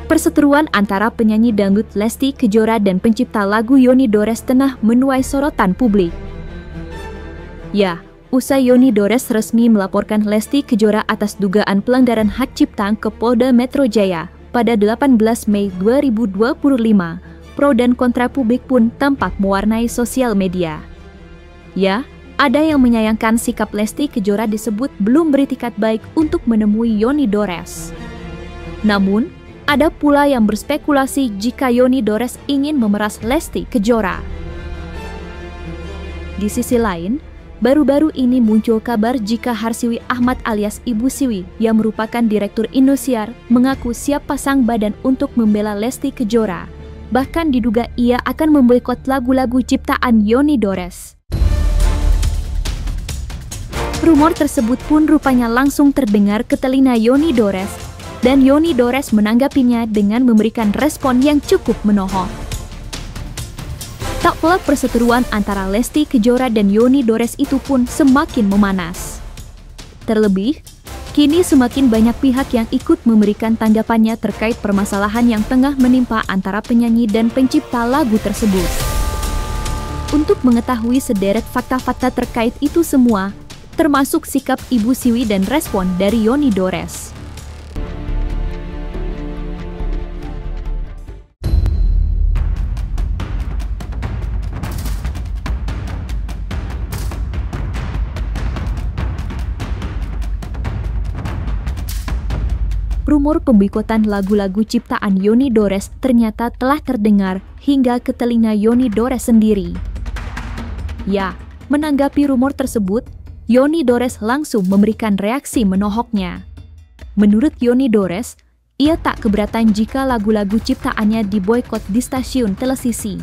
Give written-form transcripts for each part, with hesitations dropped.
Perseteruan antara penyanyi dangdut Lesti Kejora dan pencipta lagu Yoni Dores tengah menuai sorotan publik. Ya, usai Yoni Dores resmi melaporkan Lesti Kejora atas dugaan pelanggaran hak cipta ke Polda Metro Jaya pada 18 Mei 2025, pro dan kontra publik pun tampak mewarnai sosial media. Ya, ada yang menyayangkan sikap Lesti Kejora disebut belum beritikat baik untuk menemui Yoni Dores. Namun, ada pula yang berspekulasi jika Yoni Dores ingin memeras Lesti Kejora. Di sisi lain, baru-baru ini muncul kabar jika Harsiwi Ahmad alias Ibu Siwi yang merupakan Direktur Indosiar mengaku siap pasang badan untuk membela Lesti Kejora. Bahkan diduga ia akan memboikot lagu-lagu ciptaan Yoni Dores. Rumor tersebut pun rupanya langsung terdengar ke telinga Yoni Dores, dan Yoni Dores menanggapinya dengan memberikan respon yang cukup menohok. Tak pula perseteruan antara Lesti Kejora dan Yoni Dores itu pun semakin memanas. Terlebih, kini semakin banyak pihak yang ikut memberikan tanggapannya terkait permasalahan yang tengah menimpa antara penyanyi dan pencipta lagu tersebut. Untuk mengetahui sederet fakta-fakta terkait itu semua, termasuk sikap Ibu Siwi dan respon dari Yoni Dores. Rumor pemboikotan lagu-lagu ciptaan Yoni Dores ternyata telah terdengar hingga ke telinga Yoni Dores sendiri. Ya, menanggapi rumor tersebut, Yoni Dores langsung memberikan reaksi menohoknya. Menurut Yoni Dores, ia tak keberatan jika lagu-lagu ciptaannya diboikot di stasiun televisi.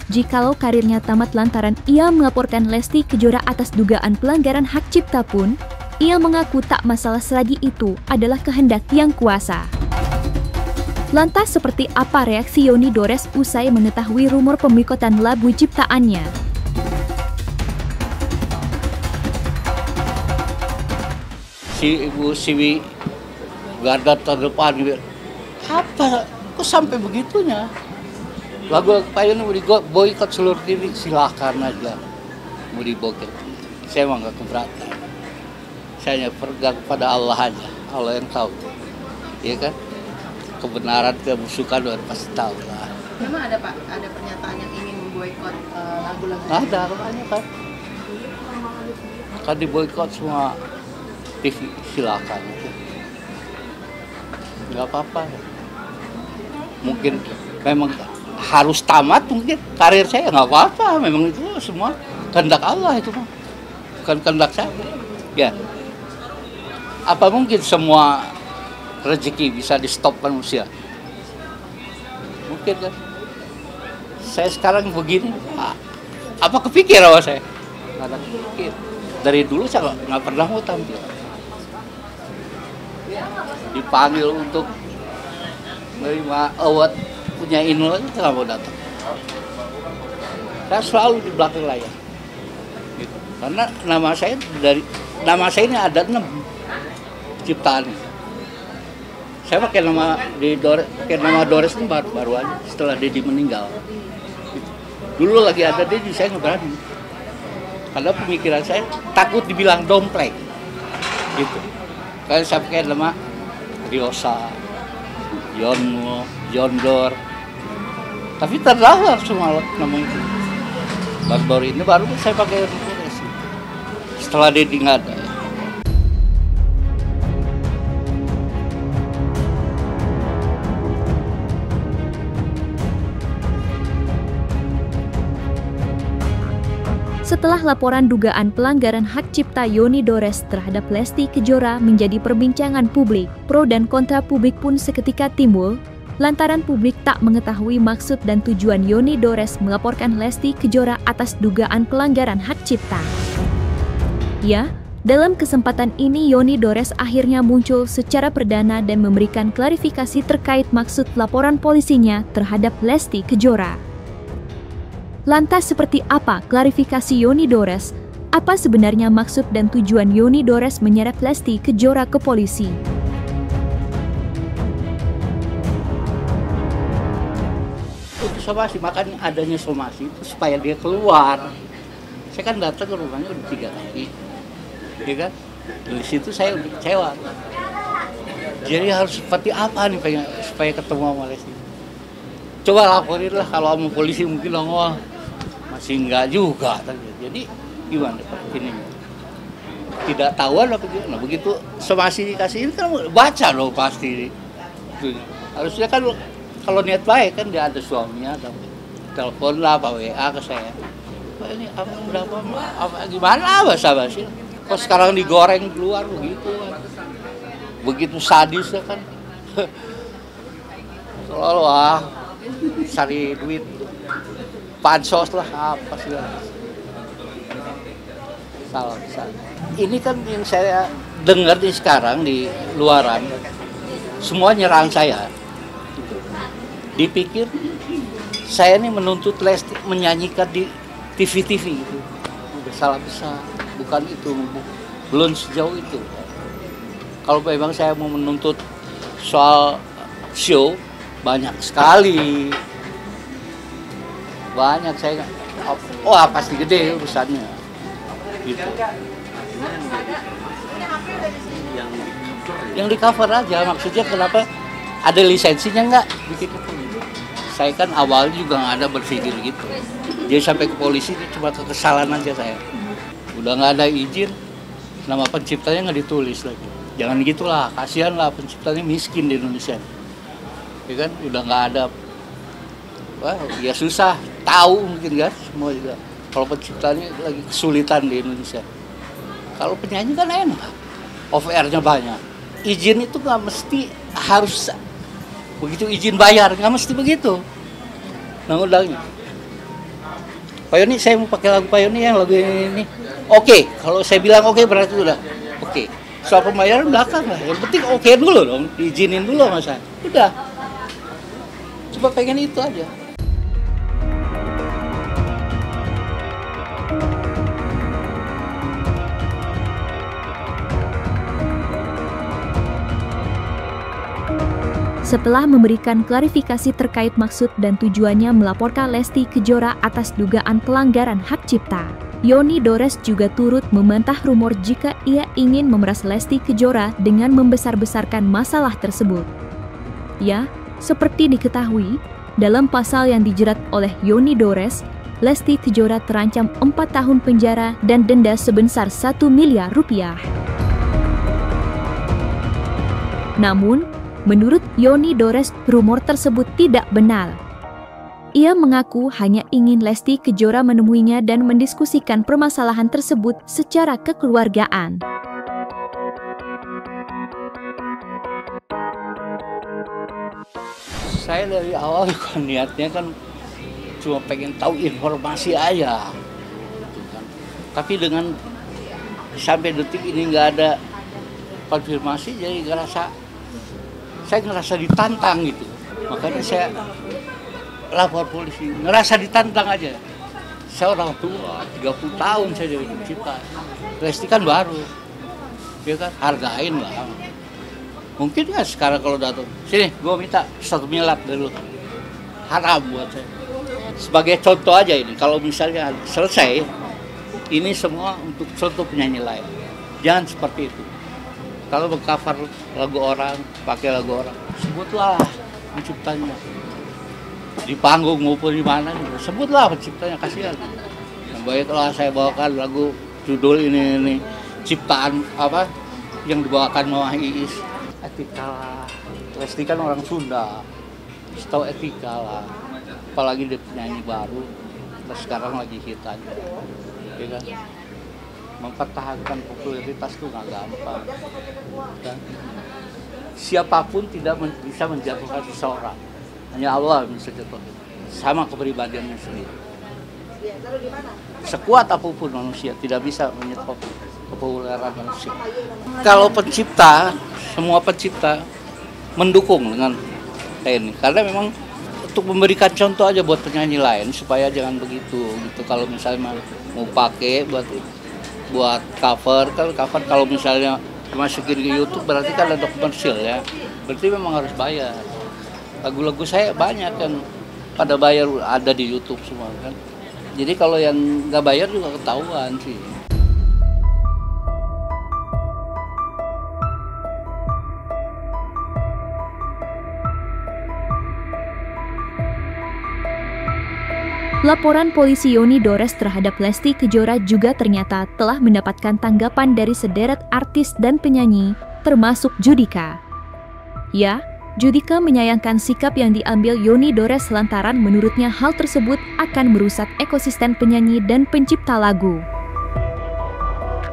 Jikalau karirnya tamat lantaran ia melaporkan Lesti Kejora atas dugaan pelanggaran hak cipta pun, ia mengaku tak masalah selagi itu adalah kehendak yang kuasa. Lantas seperti apa reaksi Yoni Dores usai mengetahui rumor pemboikotan lagu ciptaannya? Si Ibu Siwi garda terdepan gitu. Apa? Kok sampai begitunya? Lagu pengen mau diboikot seluruh diri, silakan aja. Mau diboikot. Saya mah nggak keberatan. Saya hanya berpegang pada Allah aja. Allah yang tahu. Iya kan? Kebenaran, kebusukan udah pasti tahu lah. Memang ada Pak, ada pernyataan yang ingin memboikot lagu-lagu? Ada, banyak kan. Kan diboikot semua TV, silakan. Nggak apa-apa. Mungkin memang harus tamat, mungkin karir saya nggak apa-apa. Memang itu semua kehendak Allah itu mah. Bukan kehendak saya. Ya. Apa mungkin semua rezeki bisa di-stop manusia? Mungkin kan. Saya sekarang begini, apa kepikir sama saya? Nggak ada kepikir. Dari dulu saya nggak pernah mau tampil. Dipanggil untuk menerima award punya Inul aja nggak mau datang. Saya selalu di belakang layar. Gitu. Karena nama saya ini ada 6 ciptaan. Saya pakai nama Dores itu baru aja setelah Dedi meninggal. Gitu. Dulu lagi ada Dedi, saya nggak berani. Karena pemikiran saya takut dibilang dompleng. Gitu. Karena saya pakai nama Riosa, Yonmo, Yondor. Tapi terdaftar semua nama itu. Baru ini baru saya pakai Dores. Setelah Dedi nggak ada. Setelah laporan dugaan pelanggaran hak cipta Yoni Dores terhadap Lesti Kejora menjadi perbincangan publik, pro dan kontra publik pun seketika timbul, lantaran publik tak mengetahui maksud dan tujuan Yoni Dores melaporkan Lesti Kejora atas dugaan pelanggaran hak cipta. Ya, dalam kesempatan ini Yoni Dores akhirnya muncul secara perdana dan memberikan klarifikasi terkait maksud laporan polisinya terhadap Lesti Kejora. Lantas seperti apa klarifikasi Yoni Dores? Apa sebenarnya maksud dan tujuan Yoni Dores menyeret Lesti Kejora ke polisi? untuk somasi, makanya adanya somasi itu supaya dia keluar. Saya kan datang ke rumahnya udah 3 kali, ya kan? Dari situ saya udah kecewa. Jadi harus seperti apa nih pengen supaya ketemu sama Lesti? Coba laporin lah, kalau sama polisi mungkin nongol, masih enggak juga. Jadi gimana Pak ini? Tidak tahuan apa gimana? Begitu somasi dikasih ini kan baca loh pasti. Harusnya kan kalau niat baik kan dia ada suaminya, ada telepon lah, apa WA ke saya. Pak ini apa udah apa gimana basa-basi? Kok sekarang digoreng keluar begitu kan? Begitu sadis ya kan? Selalu cari duit, pansos lah apa sih? Salah. Ini kan yang saya dengar di sekarang di luaran, semua nyerang saya. Dipikir saya ini menuntut Lesti menyanyikan di TV gitu. Udah salah besar, bukan itu, belum sejauh itu. Kalau memang saya mau menuntut soal show, banyak sekali. Banyak saya, pasti gede urusannya. Gitu. Yang di cover aja, maksudnya kenapa ada lisensinya nggak bikin itu? Saya kan awalnya juga nggak ada berpikir gitu. Jadi sampai ke polisi itu cuma kekesalan aja saya. Udah nggak ada izin, nama penciptanya nggak ditulis lagi. Jangan gitulah, kasihan lah penciptanya miskin di Indonesia. Ya kan, udah nggak ada, wah ya susah, tahu mungkin kan semua juga. Kalau penciptanya lagi kesulitan di Indonesia. Kalau penyanyi kan enak, off air-nya banyak. Izin itu nggak mesti harus begitu izin bayar, nggak mesti begitu. Undang-undangnya. Pak Yoni, saya mau pakai lagu Pak Yoni yang lagu ini. Oke, kalau saya bilang oke berarti udah oke. Soal pembayaran belakang lah. Yang penting oke dulu dong, diizinin dulu sama saya. Udah. Cuma pengen itu aja. Setelah memberikan klarifikasi terkait maksud dan tujuannya melaporkan Lesti Kejora atas dugaan pelanggaran hak cipta, Yoni Dores juga turut membantah rumor jika ia ingin memeras Lesti Kejora dengan membesar-besarkan masalah tersebut. Ya, seperti diketahui, dalam pasal yang dijerat oleh Yoni Dores, Lesti Kejora terancam 4 tahun penjara dan denda sebesar 1 miliar rupiah. Namun, menurut Yoni Dores, rumor tersebut tidak benar. Ia mengaku hanya ingin Lesti Kejora menemuinya dan mendiskusikan permasalahan tersebut secara kekeluargaan. Saya dari awal kan niatnya kan cuma pengen tahu informasi aja. Tapi dengan sampai detik ini nggak ada konfirmasi, jadi saya ngerasa ditantang gitu. Makanya saya lapor polisi, ngerasa ditantang aja. Saya orang tua, 30 tahun saya jadi pencipta. Lesti kan baru, dia kan hargain lah. Mungkin nggak sekarang kalau datang, sini gue minta 1 miliar dari lu. Haram buat saya. Sebagai contoh aja ini, kalau misalnya selesai, ini semua untuk contoh penyanyi lain. Jangan seperti itu. Kalau meng-cover lagu orang, pakai lagu orang, sebutlah penciptanya. Di panggung maupun di mana, sebutlah penciptanya, kasihan. Yang baiklah saya bawakan lagu judul ini ciptaan apa yang dibawakan Mama Iis. Etika lah. Lesti kan orang Sunda, tahu etika lah. Apalagi dia penyanyi baru, terus sekarang lagi hit aja. Ya kan? Mempertahankan popularitas itu nggak gampang. Dan siapapun tidak bisa menjatuhkan seseorang. Hanya Allah yang bisa jatuhkan. Sama kepribadiannya sendiri. Sekuat apapun manusia tidak bisa menyetop kepopuleran manusia. Kalau pencipta, semua pencipta mendukung dengan ini. Karena memang untuk memberikan contoh aja buat penyanyi lain supaya jangan begitu gitu. Kalau misalnya mau pakai buat cover, kan cover kalau misalnya dimasukin ke YouTube berarti kan ada komersil ya, berarti memang harus bayar. Lagu-lagu saya banyak yang pada bayar, ada di YouTube semua kan. Jadi kalau yang nggak bayar juga ketahuan sih. Laporan polisi Yoni Dores terhadap Lesti Kejora juga ternyata telah mendapatkan tanggapan dari sederet artis dan penyanyi, termasuk Judika. Ya, Judika menyayangkan sikap yang diambil Yoni Dores lantaran menurutnya hal tersebut akan merusak ekosistem penyanyi dan pencipta lagu.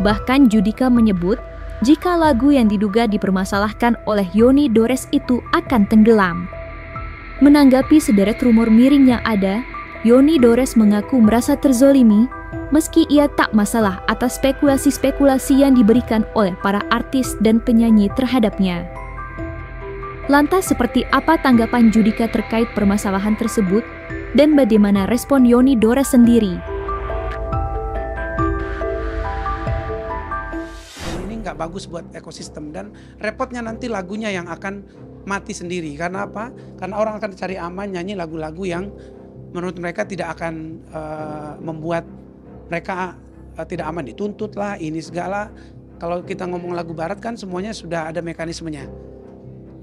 Bahkan Judika menyebut, jika lagu yang diduga dipermasalahkan oleh Yoni Dores itu akan tenggelam. Menanggapi sederet rumor miring yang ada, Yoni Dores mengaku merasa terzolimi meski ia tak masalah atas spekulasi-spekulasi yang diberikan oleh para artis dan penyanyi terhadapnya. Lantas seperti apa tanggapan Judika terkait permasalahan tersebut dan bagaimana respon Yoni Dores sendiri? Ini nggak bagus buat ekosistem dan repotnya nanti lagunya yang akan mati sendiri. Karena apa? Karena orang akan cari aman nyanyi lagu-lagu yang menurut mereka tidak akan membuat mereka tidak aman, dituntut lah, ini segala. Kalau kita ngomong lagu barat kan semuanya sudah ada mekanismenya.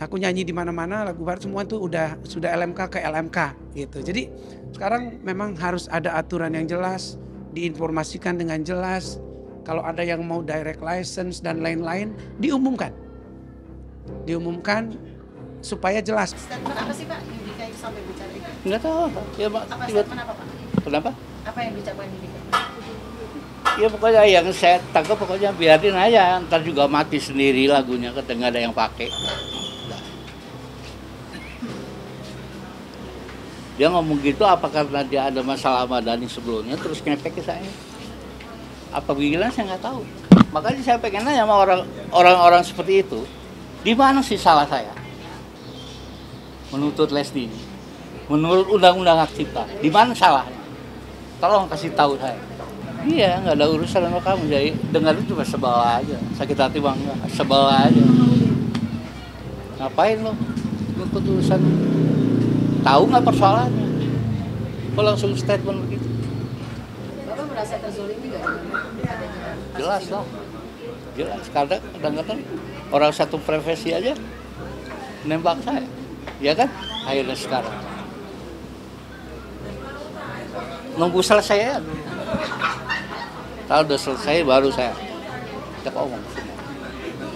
Aku nyanyi di mana-mana lagu barat semua itu sudah LMK ke LMK gitu. Jadi sekarang memang harus ada aturan yang jelas, diinformasikan dengan jelas. Kalau ada yang mau direct license dan lain-lain diumumkan supaya jelas. Statement apa sih Pak Judika itu sampai bicara itu? Nggak tahu, ya Pak. Apa statement apa Pak? Kenapa? Apa yang diucapkan Judika? Ya pokoknya yang saya tangkap pokoknya biarin aja, ntar juga mati sendiri lagunya, ketika nggak ada yang pakai. Dia ngomong gitu apa karena dia ada masalah sama Dhani sebelumnya terus ngepek ke saya? Apa gila saya nggak tahu. Makanya saya pengen nanya sama orang-orang seperti itu, di mana sih salah saya menuntut Lesti ini? Menurut Undang-Undang Hak Cipta, di mana salahnya? Tolong kasih tahu saya. Iya, nggak ada urusan sama kamu. Jadi dengar itu cuma sebel aja, sakit hati bangga, sebel aja. Ngapain lo nuntut urusan? Tahu nggak persoalannya? Kok langsung statement begitu? Bapak merasa terzolimi nggak dengan adanya? Jelas lah, jelas. Kadang-kadang orang satu profesi aja nembak saya, ya kan? Akhirnya sekarang nunggu selesai ya. Kalau udah selesai baru saya ngomong.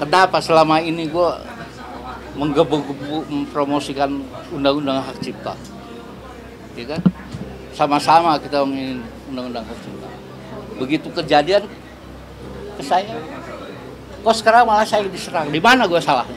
Kenapa selama ini gue menggebu-gebu mempromosikan Undang-Undang Hak Cipta, ya kan? Sama-sama kita ingin Undang-Undang Hak Cipta. Begitu kejadian ke saya, kok sekarang malah saya diserang? Di mana gue salahnya?